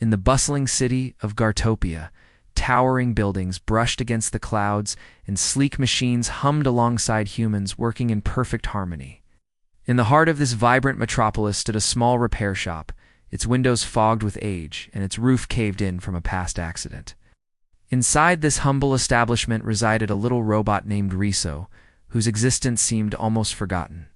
In the bustling city of Gartopia, towering buildings brushed against the clouds and sleek machines hummed alongside humans working in perfect harmony. In the heart of this vibrant metropolis stood a small repair shop, its windows fogged with age and its roof caved in from a past accident. Inside this humble establishment resided a little robot named Rizo, whose existence seemed almost forgotten.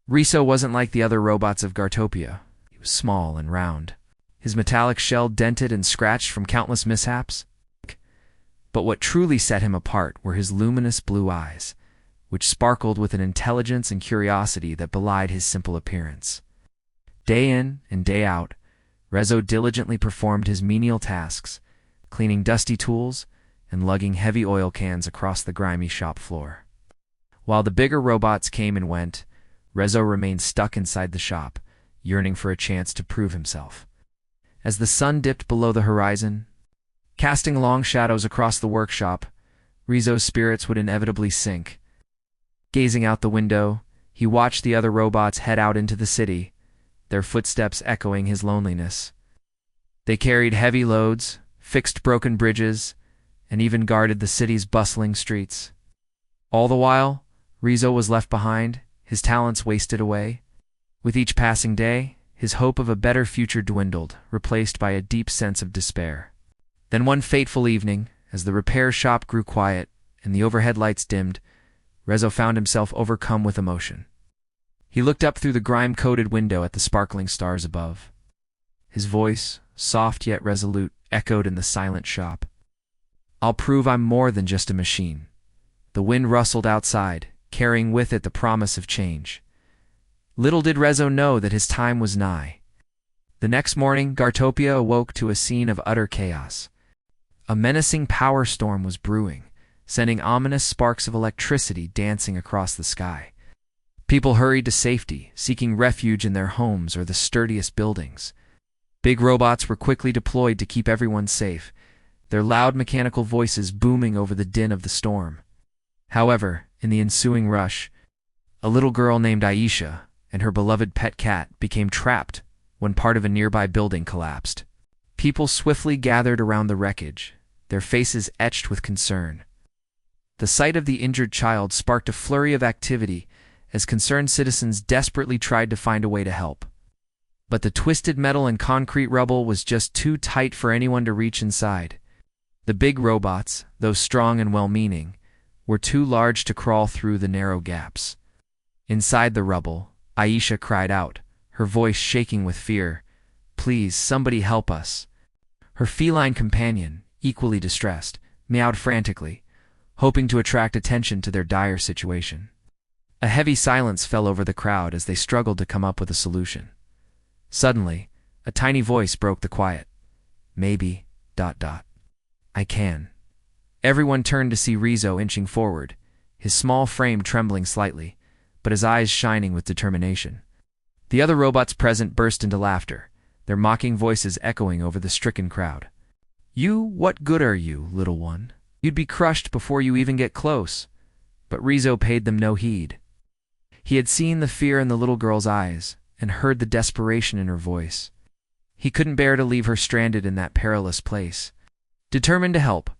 Rizo wasn't like the other robots of Gartopia. He was small and round, his metallic shell dented and scratched from countless mishaps. But what truly set him apart were his luminous blue eyes, which sparkled with an intelligence and curiosity that belied his simple appearance. Day in and day out, Rizo diligently performed his menial tasks, cleaning dusty tools and lugging heavy oil cans across the grimy shop floor. While the bigger robots came and went, Rizo remained stuck inside the shop, yearning for a chance to prove himself. As the sun dipped below the horizon, casting long shadows across the workshop, Rizo's spirits would inevitably sink. Gazing out the window, he watched the other robots head out into the city, their footsteps echoing his loneliness. They carried heavy loads, fixed broken bridges, and even guarded the city's bustling streets. All the while, Rizo was left behind, his talents wasted away. With each passing day, his hope of a better future dwindled, replaced by a deep sense of despair. Then one fateful evening, as the repair shop grew quiet and the overhead lights dimmed, Rizo found himself overcome with emotion. He looked up through the grime-coated window at the sparkling stars above. His voice, soft yet resolute, echoed in the silent shop. "I'll prove I'm more than just a machine." The wind rustled outside, carrying with it the promise of change. Little did Rizo know that his time was nigh. The next morning, Gartopia awoke to a scene of utter chaos. A menacing power storm was brewing, sending ominous sparks of electricity dancing across the sky. People hurried to safety, seeking refuge in their homes or the sturdiest buildings. Big robots were quickly deployed to keep everyone safe, their loud mechanical voices booming over the din of the storm. However, in the ensuing rush, a little girl named Aisha and her beloved pet cat became trapped when part of a nearby building collapsed. People swiftly gathered around the wreckage, their faces etched with concern. The sight of the injured child sparked a flurry of activity as concerned citizens desperately tried to find a way to help. But the twisted metal and concrete rubble was just too tight for anyone to reach inside. The big robots, though strong and well-meaning, were too large to crawl through the narrow gaps. Inside the rubble, Aisha cried out, her voice shaking with fear, "Please, somebody help us." Her feline companion, equally distressed, meowed frantically, hoping to attract attention to their dire situation. A heavy silence fell over the crowd as they struggled to come up with a solution. Suddenly, a tiny voice broke the quiet. "Maybe, ... I can." Everyone turned to see Rizo inching forward, his small frame trembling slightly, but his eyes shining with determination. The other robots present burst into laughter, their mocking voices echoing over the stricken crowd. "You, what good are you, little one? You'd be crushed before you even get close." But Rizo paid them no heed. He had seen the fear in the little girl's eyes and heard the desperation in her voice. He couldn't bear to leave her stranded in that perilous place. Determined to help,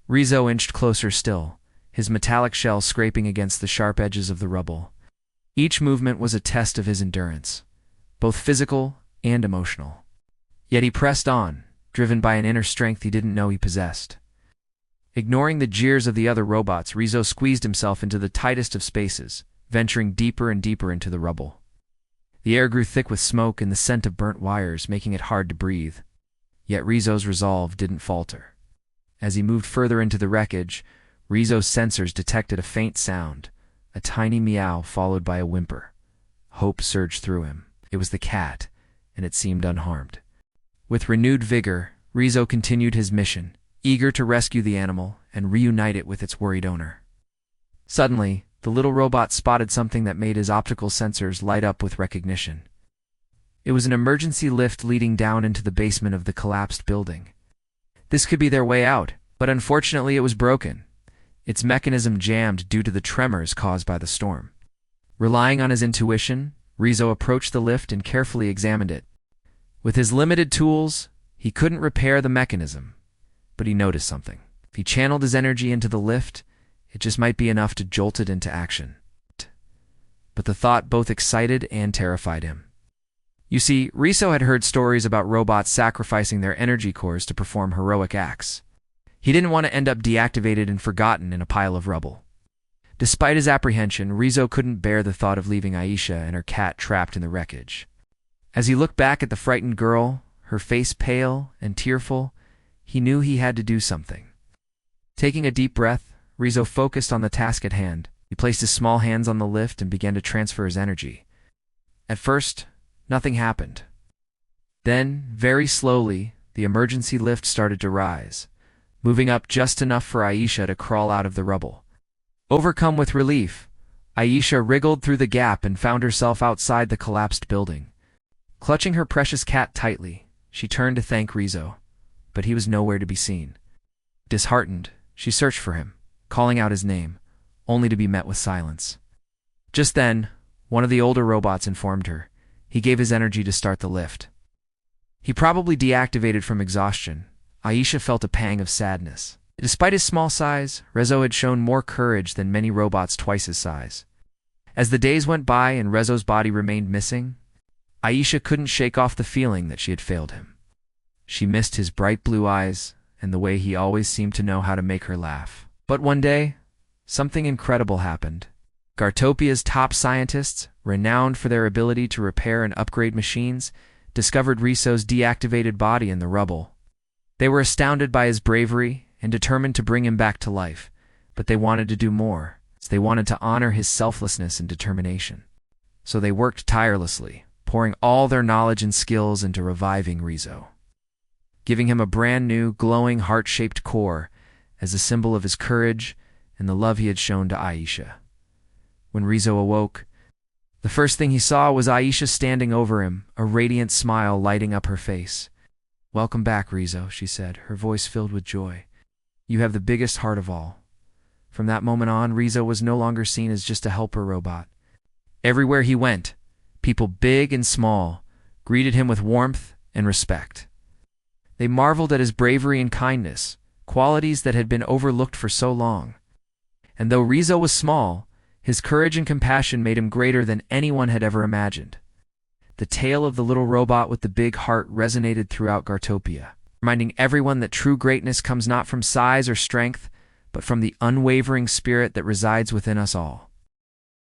Rizo inched closer still, his metallic shell scraping against the sharp edges of the rubble. Each movement was a test of his endurance, both physical and emotional. Yet he pressed on, driven by an inner strength he didn't know he possessed. Ignoring the jeers of the other robots, Rizo squeezed himself into the tightest of spaces, venturing deeper and deeper into the rubble. The air grew thick with smoke and the scent of burnt wires, making it hard to breathe. Yet Rizo's resolve didn't falter. As he moved further into the wreckage, Rizo's sensors detected a faint sound, a tiny meow followed by a whimper. Hope surged through him. It was the cat, and it seemed unharmed. With renewed vigor, Rizo continued his mission, eager to rescue the animal and reunite it with its worried owner. Suddenly, the little robot spotted something that made his optical sensors light up with recognition. It was an emergency lift leading down into the basement of the collapsed building. This could be their way out, but unfortunately it was broken, its mechanism jammed due to the tremors caused by the storm. Relying on his intuition, Rizo approached the lift and carefully examined it. With his limited tools, he He couldn't repair the mechanism, but he noticed something. If he channeled his energy into the lift, it just might be enough to jolt it into action. But the thought both excited and terrified him. You see, Rizo had heard stories about robots sacrificing their energy cores to perform heroic acts. He didn't want to end up deactivated and forgotten in a pile of rubble. Despite his apprehension, Rizo couldn't bear the thought of leaving Aisha and her cat trapped in the wreckage. As he looked back at the frightened girl, her face pale and tearful, he knew he had to do something. Taking a deep breath, Rizo focused on the task at hand. He placed his small hands on the lift and began to transfer his energy. At first, nothing happened. Then, very slowly, the emergency lift started to rise, moving up just enough for Aisha to crawl out of the rubble. Overcome with relief, Aisha wriggled through the gap and found herself outside the collapsed building. Clutching her precious cat tightly, she turned to thank Rizo, but he was nowhere to be seen. Disheartened, she searched for him, calling out his name, only to be met with silence. Just then, one of the older robots informed her. He gave his energy to start the lift. He probably deactivated from exhaustion. Aisha felt a pang of sadness. Despite his small size, Rizo had shown more courage than many robots twice his size. As the days went by and Rizo's body remained missing, Aisha couldn't shake off the feeling that she had failed him. She missed his bright blue eyes and the way he always seemed to know how to make her laugh. But one day, something incredible happened. Gartopia's top scientists, renowned for their ability to repair and upgrade machines, discovered Rizo's deactivated body in the rubble. They were astounded by his bravery and determined to bring him back to life, but they wanted to do more. They wanted to honor his selflessness and determination. So they worked tirelessly, pouring all their knowledge and skills into reviving Rizo, giving him a brand new, glowing, heart-shaped core as a symbol of his courage and the love he had shown to Aisha. When Rizo awoke, the first thing he saw was Aisha standing over him, a radiant smile lighting up her face. "Welcome back, Rizo," she said, her voice filled with joy. "You have the biggest heart of all." From that moment on, Rizo was no longer seen as just a helper robot. Everywhere he went, people big and small greeted him with warmth and respect. They marveled at his bravery and kindness, qualities that had been overlooked for so long. And though Rizo was small, his courage and compassion made him greater than anyone had ever imagined. The tale of the little robot with the big heart resonated throughout Gartopia, reminding everyone that true greatness comes not from size or strength, but from the unwavering spirit that resides within us all.